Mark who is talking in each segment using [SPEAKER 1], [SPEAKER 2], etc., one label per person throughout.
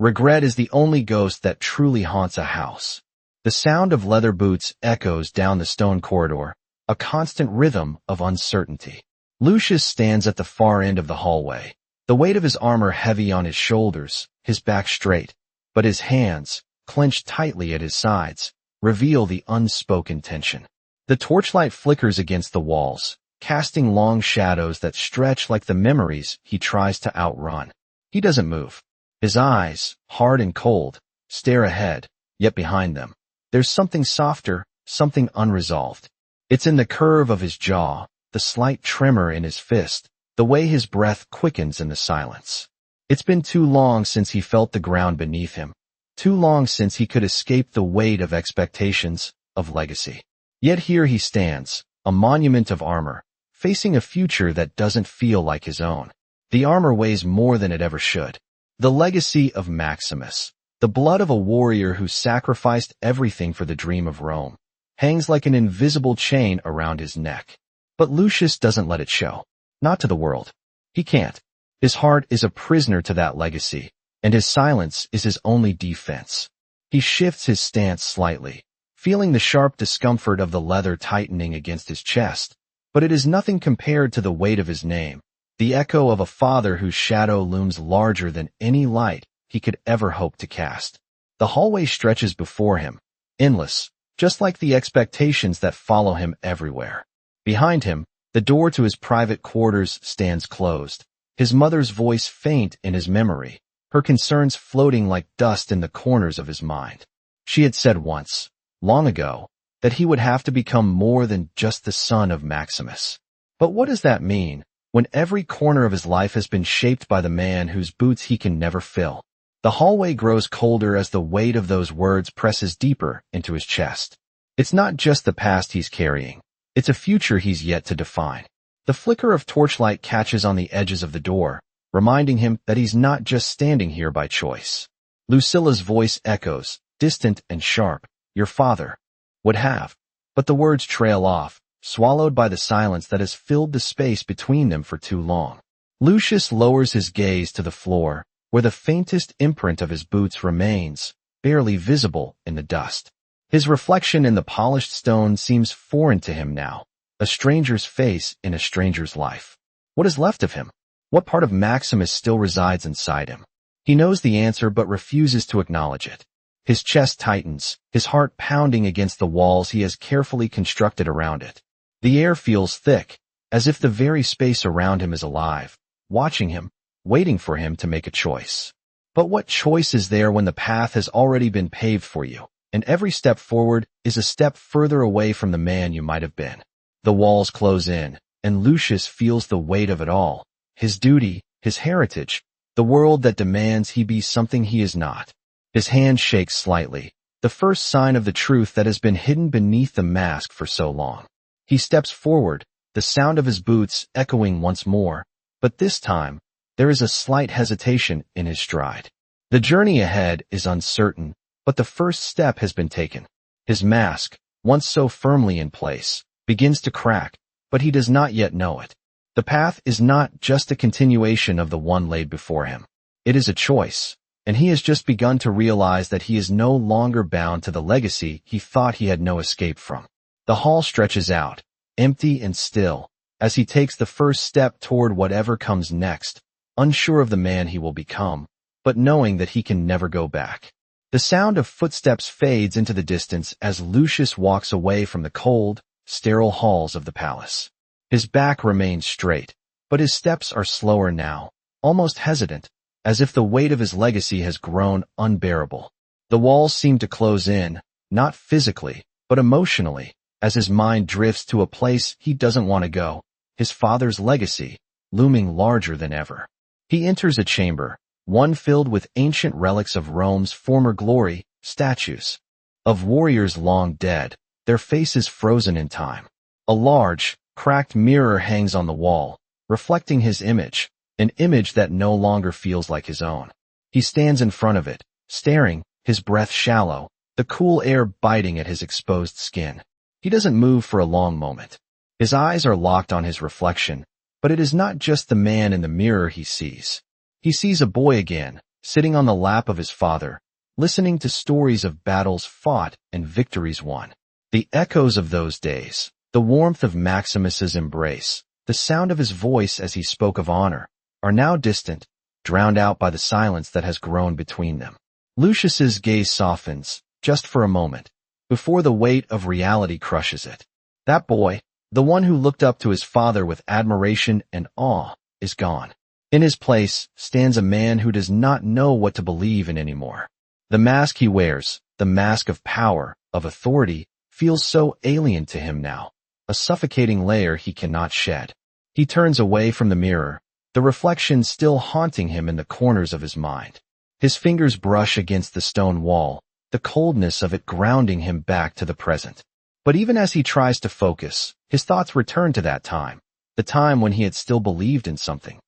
[SPEAKER 1] Regret is the only ghost that truly haunts a house. The sound of leather boots echoes down the stone corridor, a constant rhythm of uncertainty. Lucius stands at the far end of the hallway, the weight of his armor heavy on his shoulders, his back straight, but his hands, clenched tightly at his sides, reveal the unspoken tension. The torchlight flickers against the walls, casting long shadows that stretch like the memories he tries to outrun. He doesn't move. His eyes, hard and cold, stare ahead, yet behind them, there's something softer, something unresolved. It's in the curve of his jaw, the slight tremor in his fist, the way his breath quickens in the silence. It's been too long since he felt the ground beneath him, too long since he could escape the weight of expectations, of legacy. Yet here he stands, a monument of armor, facing a future that doesn't feel like his own. The armor weighs more than it ever should. The legacy of Maximus, the blood of a warrior who sacrificed everything for the dream of Rome, hangs like an invisible chain around his neck. But Lucius doesn't let it show. Not to the world. He can't. His heart is a prisoner to that legacy, and his silence is his only defense. He shifts his stance slightly, feeling the sharp discomfort of the leather tightening against his chest, but it is nothing compared to the weight of his name, the echo of a father whose shadow looms larger than any light he could ever hope to cast. The hallway stretches before him, endless, just like the expectations that follow him everywhere. Behind him, the door to his private quarters stands closed, his mother's voice faint in his memory, her concerns floating like dust in the corners of his mind. She had said once, long ago, that he would have to become more than just the son of Maximus. But what does that mean, when every corner of his life has been shaped by the man whose boots he can never fill? The hallway grows colder as the weight of those words presses deeper into his chest. It's not just the past he's carrying. It's a future he's yet to define. The flicker of torchlight catches on the edges of the door, reminding him that he's not just standing here by choice. Lucilla's voice echoes, distant and sharp, "Your father would have." But the words trail off, swallowed by the silence that has filled the space between them for too long. Lucius lowers his gaze to the floor, where the faintest imprint of his boots remains, barely visible in the dust. His reflection in the polished stone seems foreign to him now, a stranger's face in a stranger's life. What is left of him? What part of Maximus still resides inside him? He knows the answer but refuses to acknowledge it. His chest tightens, his heart pounding against the walls he has carefully constructed around it. The air feels thick, as if the very space around him is alive, watching him, waiting for him to make a choice. But what choice is there when the path has already been paved for you, and every step forward is a step further away from the man you might have been? The walls close in, and Lucius feels the weight of it all, his duty, his heritage, the world that demands he be something he is not. His hand shakes slightly, the first sign of the truth that has been hidden beneath the mask for so long. He steps forward, the sound of his boots echoing once more, but this time, there is a slight hesitation in his stride. The journey ahead is uncertain, but the first step has been taken. His mask, once so firmly in place, begins to crack, but he does not yet know it. The path is not just a continuation of the one laid before him. It is a choice, and he has just begun to realize that he is no longer bound to the legacy he thought he had no escape from. The hall stretches out, empty and still, as he takes the first step toward whatever comes next, unsure of the man he will become, but knowing that he can never go back. The sound of footsteps fades into the distance as Lucius walks away from the cold, sterile halls of the palace. His back remains straight, but his steps are slower now, almost hesitant, as if the weight of his legacy has grown unbearable. The walls seem to close in, not physically, but emotionally, as his mind drifts to a place he doesn't want to go, his father's legacy, looming larger than ever. He enters a chamber, one filled with ancient relics of Rome's former glory, statues of warriors long dead, their faces frozen in time. A large, cracked mirror hangs on the wall, reflecting his image, an image that no longer feels like his own. He stands in front of it, staring, his breath shallow, the cool air biting at his exposed skin. He doesn't move for a long moment. His eyes are locked on his reflection, but it is not just the man in the mirror he sees. He sees a boy again, sitting on the lap of his father, listening to stories of battles fought and victories won. The echoes of those days, the warmth of Maximus's embrace, the sound of his voice as he spoke of honor, are now distant, drowned out by the silence that has grown between them. Lucius's gaze softens, just for a moment, before the weight of reality crushes it. That boy, the one who looked up to his father with admiration and awe, is gone. In his place stands a man who does not know what to believe in anymore. The mask he wears, the mask of power, of authority, feels so alien to him now, a suffocating layer he cannot shed. He turns away from the mirror, the reflection still haunting him in the corners of his mind. His fingers brush against the stone wall, the coldness of it grounding him back to the present. But even as he tries to focus, his thoughts return to that time, the time when he had still believed in something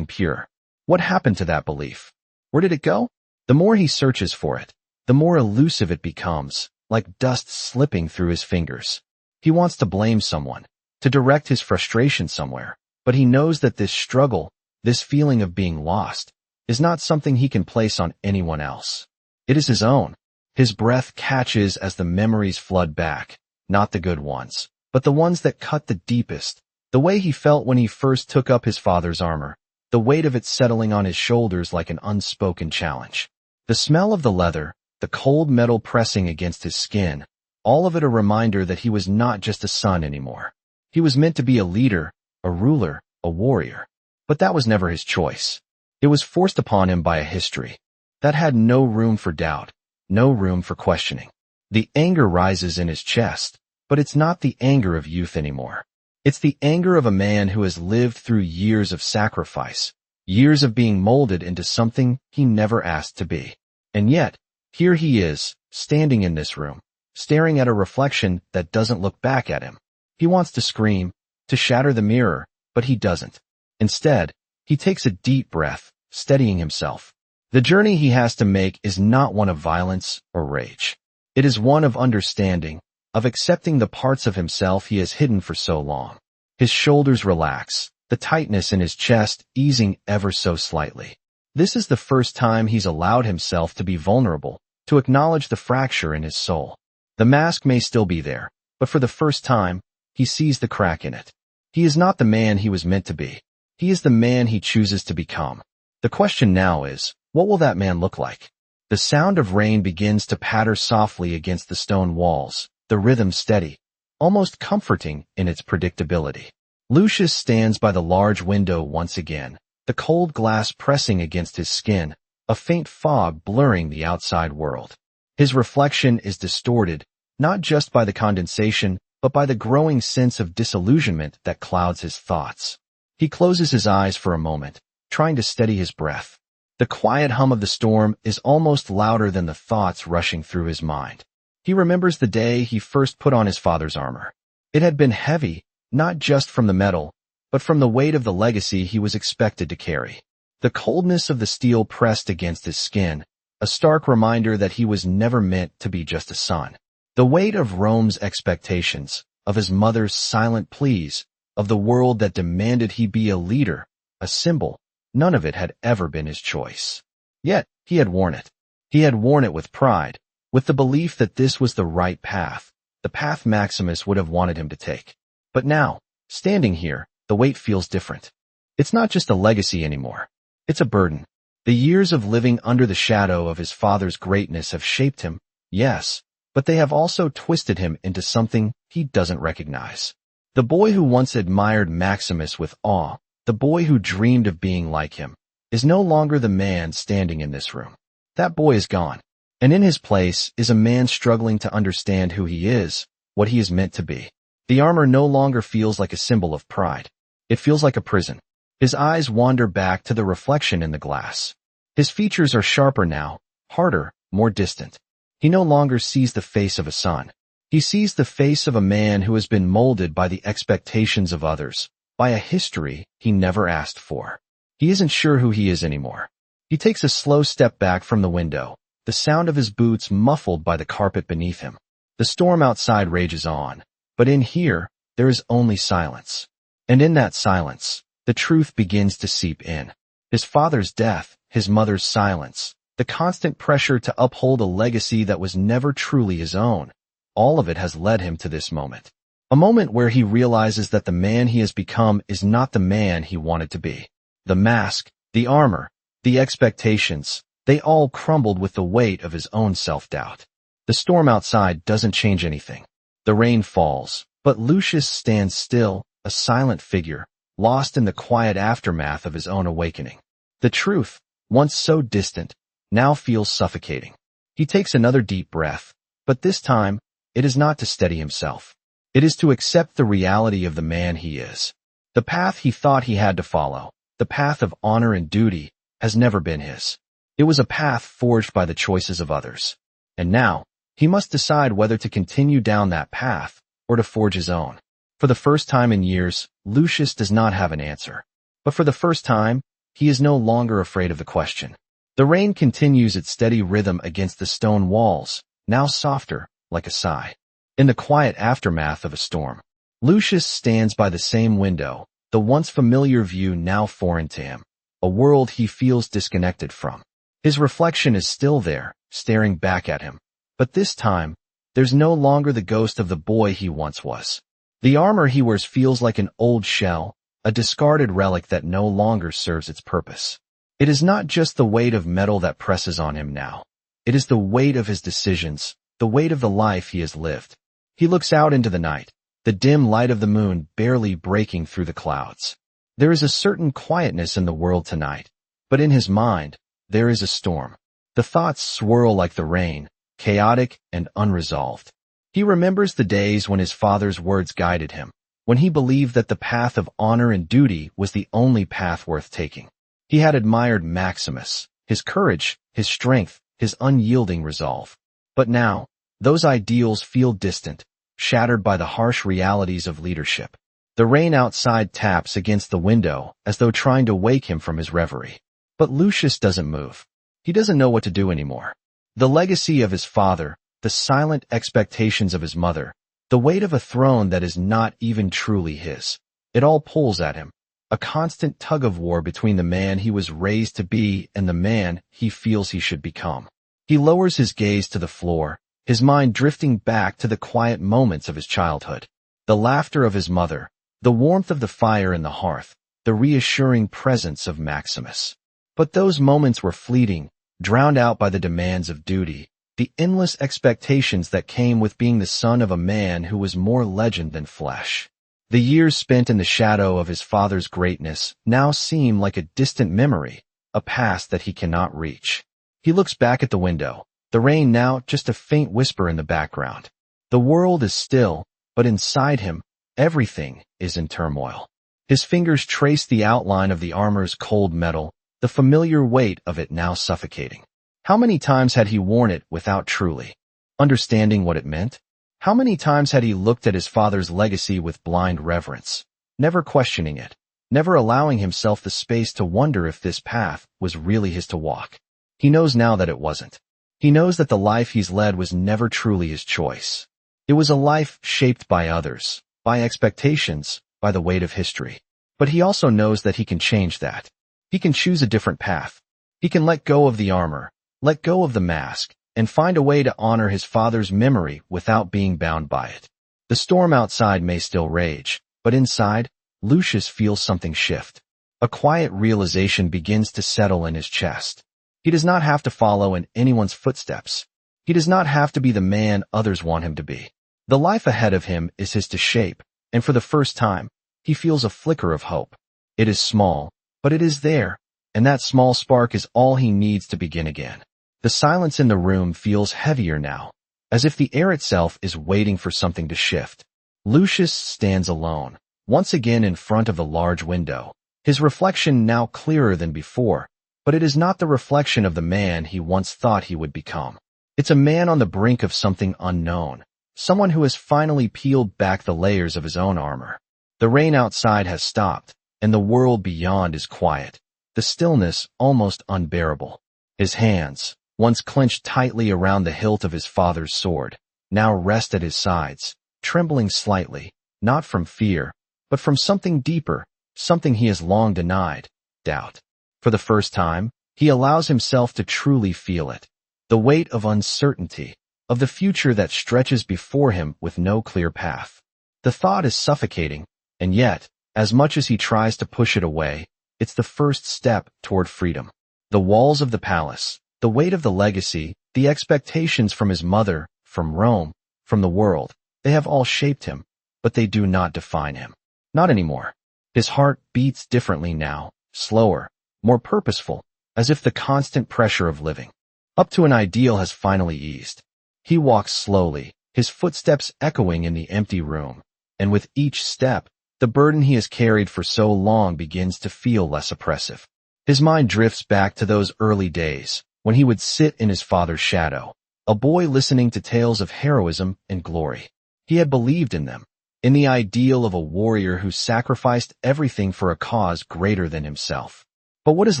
[SPEAKER 1] pure. What happened to that belief? Where did it go? The more he searches for it, the more elusive it becomes, like dust slipping through his fingers. He wants to blame someone, to direct his frustration somewhere, but he knows that this struggle, this feeling of being lost, is not something he can place on anyone else. It is his own. His breath catches as the memories flood back, not the good ones, but the ones that cut the deepest, the way he felt when he first took up his father's armor, the weight of it settling on his shoulders like an unspoken challenge. The smell of the leather, the cold metal pressing against his skin, all of it a reminder that he was not just a son anymore. He was meant to be a leader, a ruler, a warrior. But that was never his choice. It was forced upon him by a history that had no room for doubt, no room for questioning. The anger rises in his chest, but it's not the anger of youth anymore. It's the anger of a man who has lived through years of sacrifice, years of being molded into something he never asked to be. And yet, here he is, standing in this room, staring at a reflection that doesn't look back at him. He wants to scream, to shatter the mirror, but he doesn't. Instead, he takes a deep breath, steadying himself. The journey he has to make is not one of violence or rage. It is one of understanding, of accepting the parts of himself he has hidden for so long. His shoulders relax, the tightness in his chest easing ever so slightly. This is the first time he's allowed himself to be vulnerable, to acknowledge the fracture in his soul. The mask may still be there, but for the first time, he sees the crack in it. He is not the man he was meant to be. He is the man he chooses to become. The question now is, what will that man look like? The sound of rain begins to patter softly against the stone walls, the rhythm steady, almost comforting in its predictability. Lucius stands by the large window once again, the cold glass pressing against his skin, a faint fog blurring the outside world. His reflection is distorted, not just by the condensation, but by the growing sense of disillusionment that clouds his thoughts. He closes his eyes for a moment, trying to steady his breath. The quiet hum of the storm is almost louder than the thoughts rushing through his mind. He remembers the day he first put on his father's armor. It had been heavy, not just from the metal, but from the weight of the legacy he was expected to carry. The coldness of the steel pressed against his skin, a stark reminder that he was never meant to be just a son. The weight of Rome's expectations, of his mother's silent pleas, of the world that demanded he be a leader, a symbol, none of it had ever been his choice. Yet, he had worn it. He had worn it with pride, with the belief that this was the right path, the path Maximus would have wanted him to take. But now, standing here, the weight feels different. It's not just a legacy anymore. It's a burden. The years of living under the shadow of his father's greatness have shaped him, yes, but they have also twisted him into something he doesn't recognize. The boy who once admired Maximus with awe, the boy who dreamed of being like him, is no longer the man standing in this room. That boy is gone, and in his place is a man struggling to understand who he is, what he is meant to be. The armor no longer feels like a symbol of pride. It feels like a prison. His eyes wander back to the reflection in the glass. His features are sharper now, harder, more distant. He no longer sees the face of a son. He sees the face of a man who has been molded by the expectations of others, by a history he never asked for. He isn't sure who he is anymore. He takes a slow step back from the window, the sound of his boots muffled by the carpet beneath him. The storm outside rages on, but in here, there is only silence. And in that silence, the truth begins to seep in. His father's death, his mother's silence, the constant pressure to uphold a legacy that was never truly his own, all of it has led him to this moment. A moment where he realizes that the man he has become is not the man he wanted to be. The mask, the armor, the expectations, they all crumbled with the weight of his own self-doubt. The storm outside doesn't change anything. The rain falls, but Lucius stands still, a silent figure, lost in the quiet aftermath of his own awakening. The truth, once so distant, now feels suffocating. He takes another deep breath, but this time, it is not to steady himself. It is to accept the reality of the man he is. The path he thought he had to follow, the path of honor and duty, has never been his. It was a path forged by the choices of others. And now, he must decide whether to continue down that path, or to forge his own. For the first time in years, Lucius does not have an answer. But for the first time, he is no longer afraid of the question. The rain continues its steady rhythm against the stone walls, now softer, like a sigh. In the quiet aftermath of a storm, Lucius stands by the same window, the once familiar view now foreign to him, a world he feels disconnected from. His reflection is still there, staring back at him. But this time, there's no longer the ghost of the boy he once was. The armor he wears feels like an old shell, a discarded relic that no longer serves its purpose. It is not just the weight of metal that presses on him now. It is the weight of his decisions, the weight of the life he has lived. He looks out into the night, the dim light of the moon barely breaking through the clouds. There is a certain quietness in the world tonight, but in his mind, there is a storm. The thoughts swirl like the rain, chaotic and unresolved. He remembers the days when his father's words guided him, when he believed that the path of honor and duty was the only path worth taking. He had admired Maximus, his courage, his strength, his unyielding resolve. But now, those ideals feel distant, shattered by the harsh realities of leadership. The rain outside taps against the window as though trying to wake him from his reverie. But Lucius doesn't move. He doesn't know what to do anymore. The legacy of his father, the silent expectations of his mother, the weight of a throne that is not even truly his. It all pulls at him, a constant tug-of-war between the man he was raised to be and the man he feels he should become. He lowers his gaze to the floor, his mind drifting back to the quiet moments of his childhood. The laughter of his mother, the warmth of the fire in the hearth, the reassuring presence of Maximus. But those moments were fleeting, drowned out by the demands of duty, the endless expectations that came with being the son of a man who was more legend than flesh. The years spent in the shadow of his father's greatness now seem like a distant memory, a past that he cannot reach. He looks back at the window, the rain now just a faint whisper in the background. The world is still, but inside him, everything is in turmoil. His fingers trace the outline of the armor's cold metal, the familiar weight of it now suffocating. How many times had he worn it without truly understanding what it meant? How many times had he looked at his father's legacy with blind reverence, never questioning it, never allowing himself the space to wonder if this path was really his to walk? He knows now that it wasn't. He knows that the life he's led was never truly his choice. It was a life shaped by others, by expectations, by the weight of history. But he also knows that he can change that. He can choose a different path. He can let go of the armor, let go of the mask, and find a way to honor his father's memory without being bound by it. The storm outside may still rage, but inside, Lucius feels something shift. A quiet realization begins to settle in his chest. He does not have to follow in anyone's footsteps. He does not have to be the man others want him to be. The life ahead of him is his to shape, and for the first time, he feels a flicker of hope. It is small, but it is there, and that small spark is all he needs to begin again. The silence in the room feels heavier now, as if the air itself is waiting for something to shift. Lucius stands alone, once again in front of the large window, his reflection now clearer than before, but it is not the reflection of the man he once thought he would become. It's a man on the brink of something unknown, someone who has finally peeled back the layers of his own armor. The rain outside has stopped, and the world beyond is quiet, the stillness almost unbearable. His hands, once clenched tightly around the hilt of his father's sword, now rest at his sides, trembling slightly, not from fear, but from something deeper, something he has long denied, doubt. For the first time, He allows himself to truly feel it. The weight of uncertainty, of the future that stretches before him with no clear path. The thought is suffocating, and yet, as much as he tries to push it away, it's the first step toward freedom. The walls of the palace, the weight of the legacy, the expectations from his mother, from Rome, from the world, they have all shaped him, but they do not define him. Not anymore. His heart beats differently now, slower, more purposeful, as if the constant pressure of living up to an ideal has finally eased. He walks slowly, his footsteps echoing in the empty room, and with each step, the burden he has carried for so long begins to feel less oppressive. His mind drifts back to those early days, when he would sit in his father's shadow, a boy listening to tales of heroism and glory. He had believed in them, in the ideal of a warrior who sacrificed everything for a cause greater than himself. But what is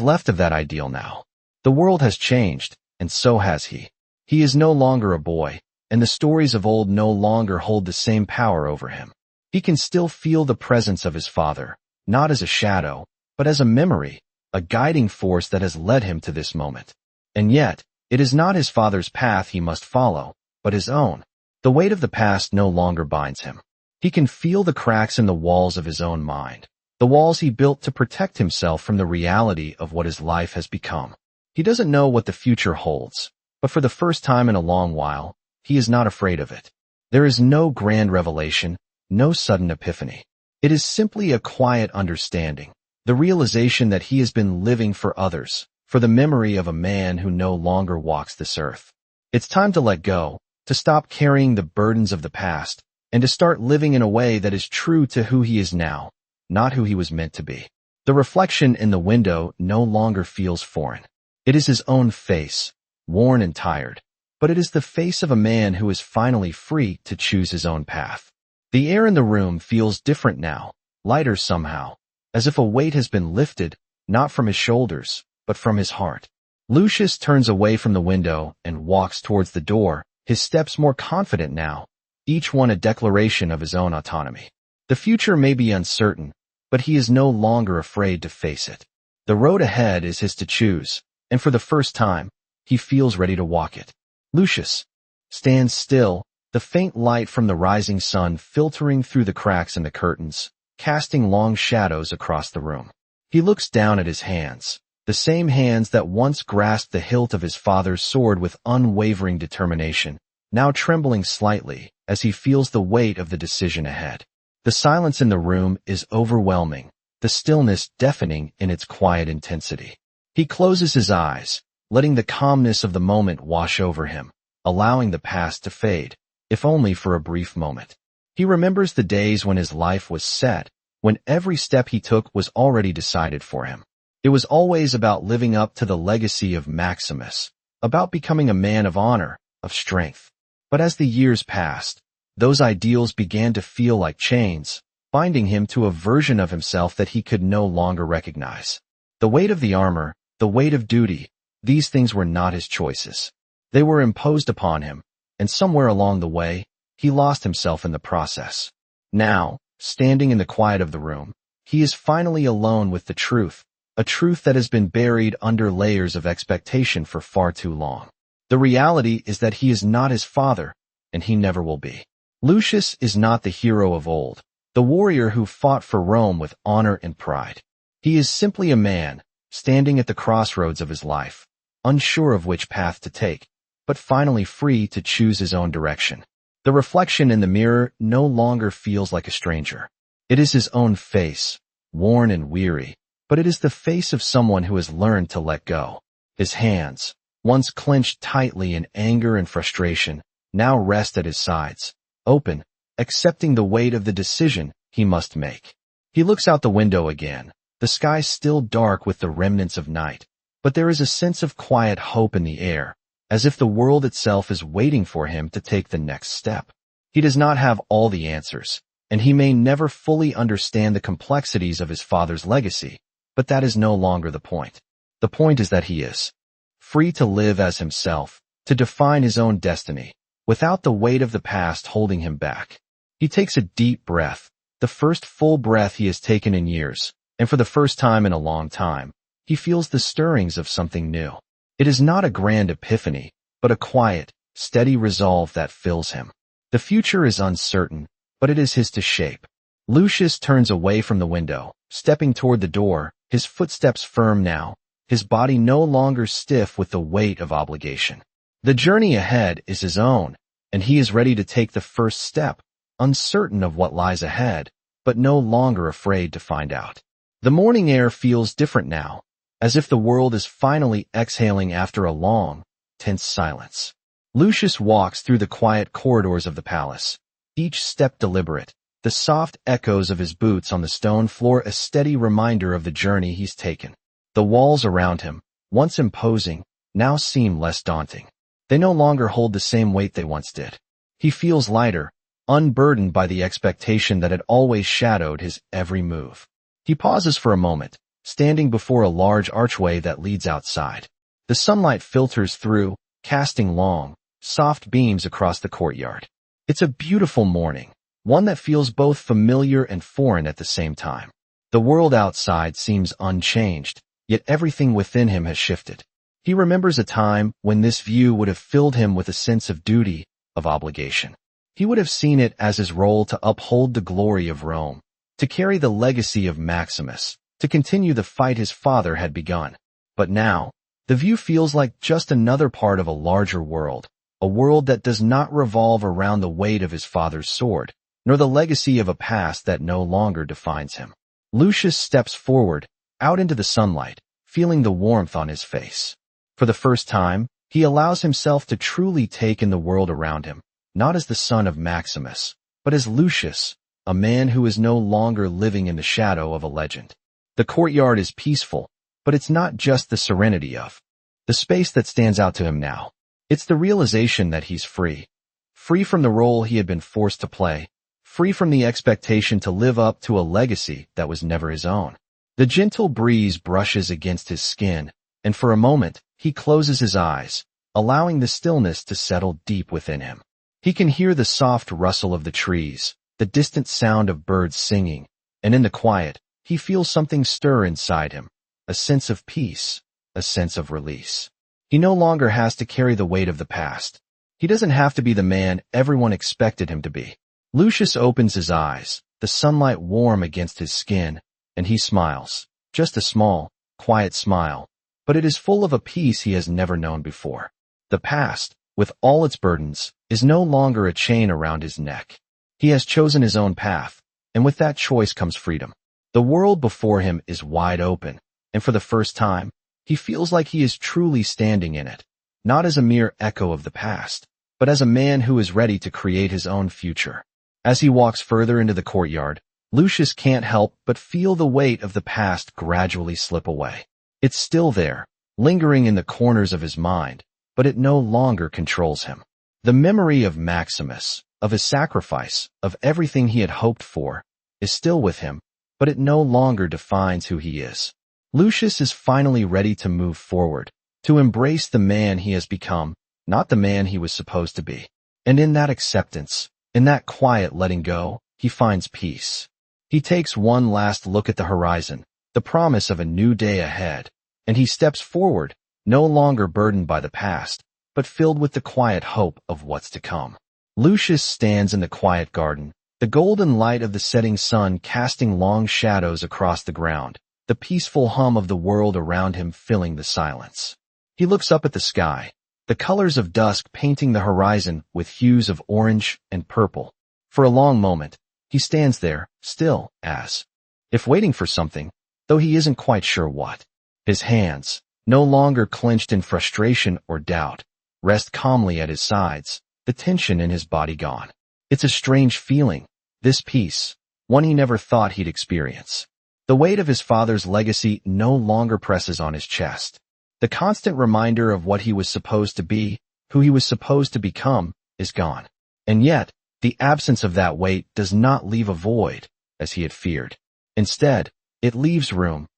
[SPEAKER 1] left of that ideal now? The world has changed, and so has he. He is no longer a boy, and the stories of old no longer hold the same power over him. He can still feel the presence of his father, not as a shadow, but as a memory, a guiding force that has led him to this moment. And yet, it is not his father's path he must follow, but his own. The weight of the past no longer binds him. He can feel the cracks in the walls of his own mind, the walls he built to protect himself from the reality of what his life has become. He doesn't know what the future holds, but for the first time in a long while, he is not afraid of it. There is no grand revelation, no sudden epiphany. It is simply a quiet understanding, the realization that he has been living for others, for the memory of a man who no longer walks this earth. It's time to let go, to stop carrying the burdens of the past, and to start living in a way that is true to who he is now, not who he was meant to be. The reflection in the window no longer feels foreign. It is his own face, worn and tired, but it is the face of a man who is finally free to choose his own path. The air in the room feels different now, lighter somehow, as if a weight has been lifted, not from his shoulders, but from his heart. Lucius turns away from the window and walks towards the door, his steps more confident now, each one a declaration of his own autonomy. The future may be uncertain, but he is no longer afraid to face it. The road ahead is his to choose, and for the first time, he feels ready to walk it. Lucius stands still, the faint light from the rising sun filtering through the cracks in the curtains, casting long shadows across the room. He looks down at his hands, the same hands that once grasped the hilt of his father's sword with unwavering determination, now trembling slightly as he feels the weight of the decision ahead. The silence in the room is overwhelming, the stillness deafening in its quiet intensity. He closes his eyes, letting the calmness of the moment wash over him, allowing the past to fade, if only for a brief moment. He remembers the days when his life was set, when every step he took was already decided for him. It was always about living up to the legacy of Maximus, about becoming a man of honor, of strength. But as the years passed, those ideals began to feel like chains, binding him to a version of himself that he could no longer recognize. The weight of the armor, the weight of duty, these things were not his choices. They were imposed upon him, and somewhere along the way, he lost himself in the process. Now, standing in the quiet of the room, he is finally alone with the truth, a truth that has been buried under layers of expectation for far too long. The reality is that he is not his father, and he never will be. Lucius is not the hero of old, the warrior who fought for Rome with honor and pride. He is simply a man, standing at the crossroads of his life, unsure of which path to take, but finally free to choose his own direction. The reflection in the mirror no longer feels like a stranger. It is his own face, worn and weary, but it is the face of someone who has learned to let go. His hands, once clenched tightly in anger and frustration, now rest at his sides, open, accepting the weight of the decision he must make. He looks out the window again, the sky still dark with the remnants of night, but there is a sense of quiet hope in the air, as if the world itself is waiting for him to take the next step. He does not have all the answers, and he may never fully understand the complexities of his father's legacy, but that is no longer the point. The point is that he is free to live as himself, to define his own destiny, without the weight of the past holding him back. He takes a deep breath, the first full breath he has taken in years, and for the first time in a long time, he feels the stirrings of something new. It is not a grand epiphany, but a quiet, steady resolve that fills him. The future is uncertain, but it is his to shape. Lucius turns away from the window, stepping toward the door, his footsteps firm now, his body no longer stiff with the weight of obligation. The journey ahead is his own, and he is ready to take the first step, uncertain of what lies ahead, but no longer afraid to find out. The morning air feels different now, as if the world is finally exhaling after a long, tense silence. Lucius walks through the quiet corridors of the palace, each step deliberate, the soft echoes of his boots on the stone floor a steady reminder of the journey he's taken. The walls around him, once imposing, now seem less daunting. They no longer hold the same weight they once did. He feels lighter, unburdened by the expectation that had always shadowed his every move. He pauses for a moment, standing before a large archway that leads outside. The sunlight filters through, casting long, soft beams across the courtyard. It's a beautiful morning, one that feels both familiar and foreign at the same time. The world outside seems unchanged, yet everything within him has shifted. He remembers a time when this view would have filled him with a sense of duty, of obligation. He would have seen it as his role to uphold the glory of Rome, to carry the legacy of Maximus, to continue the fight his father had begun. But now, the view feels like just another part of a larger world, a world that does not revolve around the weight of his father's sword, nor the legacy of a past that no longer defines him. Lucius steps forward, out into the sunlight, feeling the warmth on his face. For the first time, he allows himself to truly take in the world around him, not as the son of Maximus, but as Lucius, a man who is no longer living in the shadow of a legend. The courtyard is peaceful, but it's not just the serenity of the space that stands out to him now. It's the realization that he's free. Free from the role he had been forced to play, free from the expectation to live up to a legacy that was never his own. The gentle breeze brushes against his skin, and for a moment, he closes his eyes, allowing the stillness to settle deep within him. He can hear the soft rustle of the trees, the distant sound of birds singing, and in the quiet, he feels something stir inside him, a sense of peace, a sense of release. He no longer has to carry the weight of the past. He doesn't have to be the man everyone expected him to be. Lucius opens his eyes, the sunlight warm against his skin, and he smiles, just a small, quiet smile, but it is full of a peace he has never known before. The past, with all its burdens, is no longer a chain around his neck. He has chosen his own path, and with that choice comes freedom. The world before him is wide open, and for the first time, he feels like he is truly standing in it, not as a mere echo of the past, but as a man who is ready to create his own future. As he walks further into the courtyard, Lucius can't help but feel the weight of the past gradually slip away. It's still there, lingering in the corners of his mind, but it no longer controls him. The memory of Maximus, of his sacrifice, of everything he had hoped for, is still with him, but it no longer defines who he is. Lucius is finally ready to move forward, to embrace the man he has become, not the man he was supposed to be. And in that acceptance, in that quiet letting go, he finds peace. He takes one last look at the horizon, the promise of a new day ahead, and he steps forward, no longer burdened by the past, but filled with the quiet hope of what's to come. Lucius stands in the quiet garden, the golden light of the setting sun casting long shadows across the ground, the peaceful hum of the world around him filling the silence. He looks up at the sky, the colors of dusk painting the horizon with hues of orange and purple. For a long moment, he stands there, still, as if waiting for something, though he isn't quite sure what. His hands, no longer clenched in frustration or doubt, rest calmly at his sides, the tension in his body gone. It's a strange feeling, this peace, one he never thought he'd experience. The weight of his father's legacy no longer presses on his chest. The constant reminder of what he was supposed to be, who he was supposed to become, is gone. And yet, the absence of that weight does not leave a void, as he had feared. Instead, it leaves room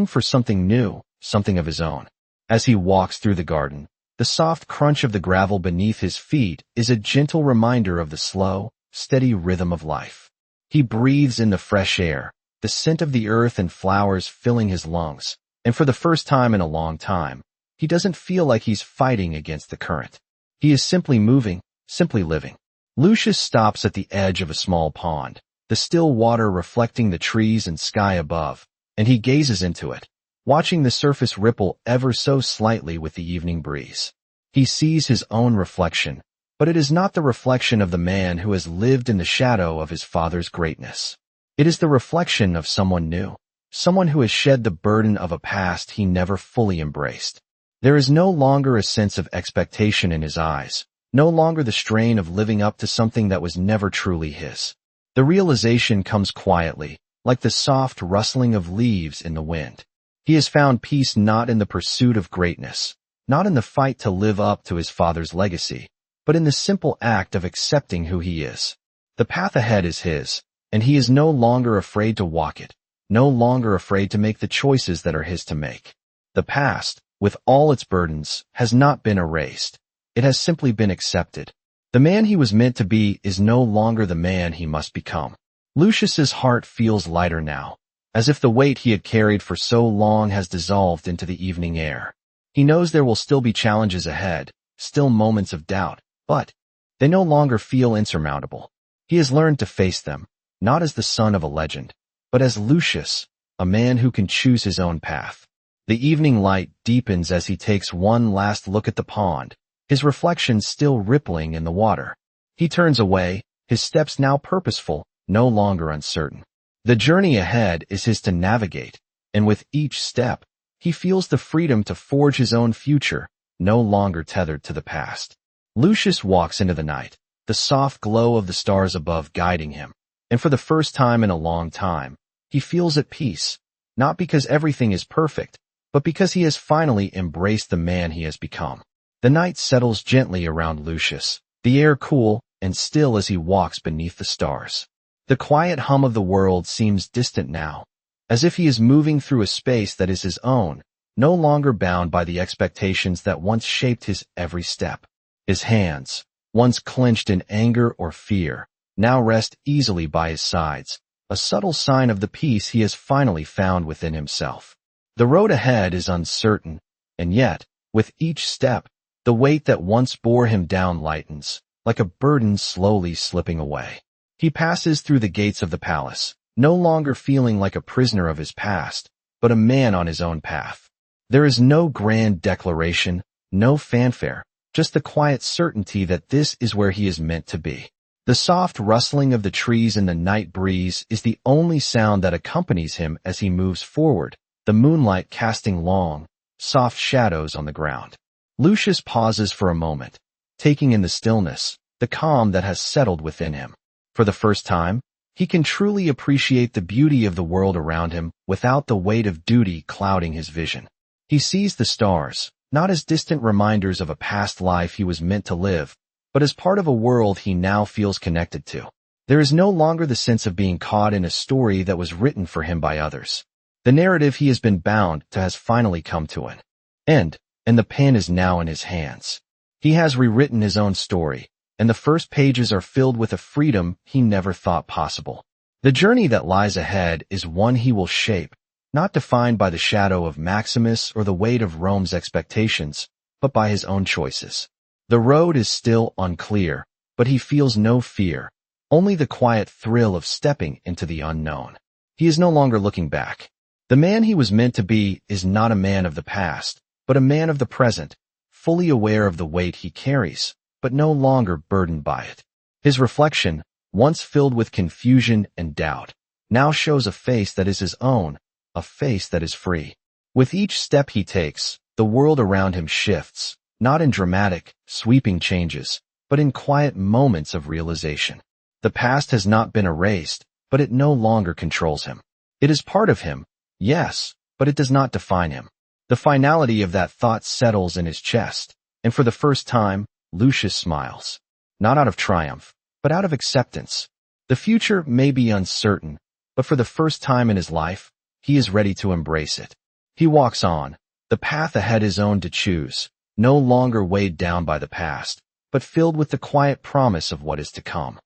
[SPEAKER 1] for something new, something of his own. As he walks through the garden, the soft crunch of the gravel beneath his feet is a gentle reminder of the slow, steady rhythm of life. He breathes in the fresh air, the scent of the earth and flowers filling his lungs, And for the first time in a long time, he doesn't feel like he's fighting against the current. He is simply moving, simply living. Lucius stops at the edge of a small pond, the still water reflecting the trees and sky above, and he gazes into it, watching the surface ripple ever so slightly with the evening breeze. He sees his own reflection, but it is not the reflection of the man who has lived in the shadow of his father's greatness. It is the reflection of someone new, someone who has shed the burden of a past he never fully embraced. There is no longer a sense of expectation in his eyes, no longer the strain of living up to something that was never truly his. The realization comes quietly, like the soft rustling of leaves in the wind. He has found peace not in the pursuit of greatness, not in the fight to live up to his father's legacy, but in the simple act of accepting who he is. The path ahead is his, and he is no longer afraid to walk it, no longer afraid to make the choices that are his to make. The past, with all its burdens, has not been erased. It has simply been accepted. The man he was meant to be is no longer the man he must become. Lucius's heart feels lighter now, as if the weight he had carried for so long has dissolved into the evening air. He knows there will still be challenges ahead, still moments of doubt, but they no longer feel insurmountable. He has learned to face them, not as the son of a legend, but as Lucius, a man who can choose his own path. The evening light deepens as he takes one last look at the pond, his reflection still rippling in the water. He turns away, his steps now purposeful, no longer uncertain. The journey ahead is his to navigate, and with each step, he feels the freedom to forge his own future, no longer tethered to the past. Lucius walks into the night, the soft glow of the stars above guiding him, and for the first time in a long time, he feels at peace, not because everything is perfect, but because he has finally embraced the man he has become. The night settles gently around Lucius, the air cool and still as he walks beneath the stars. The quiet hum of the world seems distant now, as if he is moving through a space that is his own, no longer bound by the expectations that once shaped his every step. His hands, once clenched in anger or fear, now rest easily by his sides, a subtle sign of the peace he has finally found within himself. The road ahead is uncertain, and yet, with each step, the weight that once bore him down lightens, like a burden slowly slipping away. He passes through the gates of the palace, no longer feeling like a prisoner of his past, but a man on his own path. There is no grand declaration, no fanfare, just the quiet certainty that this is where he is meant to be. The soft rustling of the trees in the night breeze is the only sound that accompanies him as he moves forward, the moonlight casting long, soft shadows on the ground. Lucius pauses for a moment, taking in the stillness, the calm that has settled within him. For the first time, he can truly appreciate the beauty of the world around him without the weight of duty clouding his vision. He sees the stars, not as distant reminders of a past life he was meant to live, but as part of a world he now feels connected to. There is no longer the sense of being caught in a story that was written for him by others. The narrative he has been bound to has finally come to an end, and the pen is now in his hands. He has rewritten his own story, and the first pages are filled with a freedom he never thought possible. The journey that lies ahead is one he will shape, not defined by the shadow of Maximus or the weight of Rome's expectations, but by his own choices. The road is still unclear, but he feels no fear, only the quiet thrill of stepping into the unknown. He is no longer looking back. The man he was meant to be is not a man of the past, but a man of the present, fully aware of the weight he carries, but no longer burdened by it. His reflection, once filled with confusion and doubt, now shows a face that is his own, a face that is free. With each step he takes, the world around him shifts, not in dramatic, sweeping changes, but in quiet moments of realization. The past has not been erased, but it no longer controls him. It is part of him, yes, but it does not define him. The finality of that thought settles in his chest, and for the first time, Lucius smiles. Not out of triumph, but out of acceptance. The future may be uncertain, but for the first time in his life, he is ready to embrace it. He walks on, the path ahead his own to choose, no longer weighed down by the past, but filled with the quiet promise of what is to come.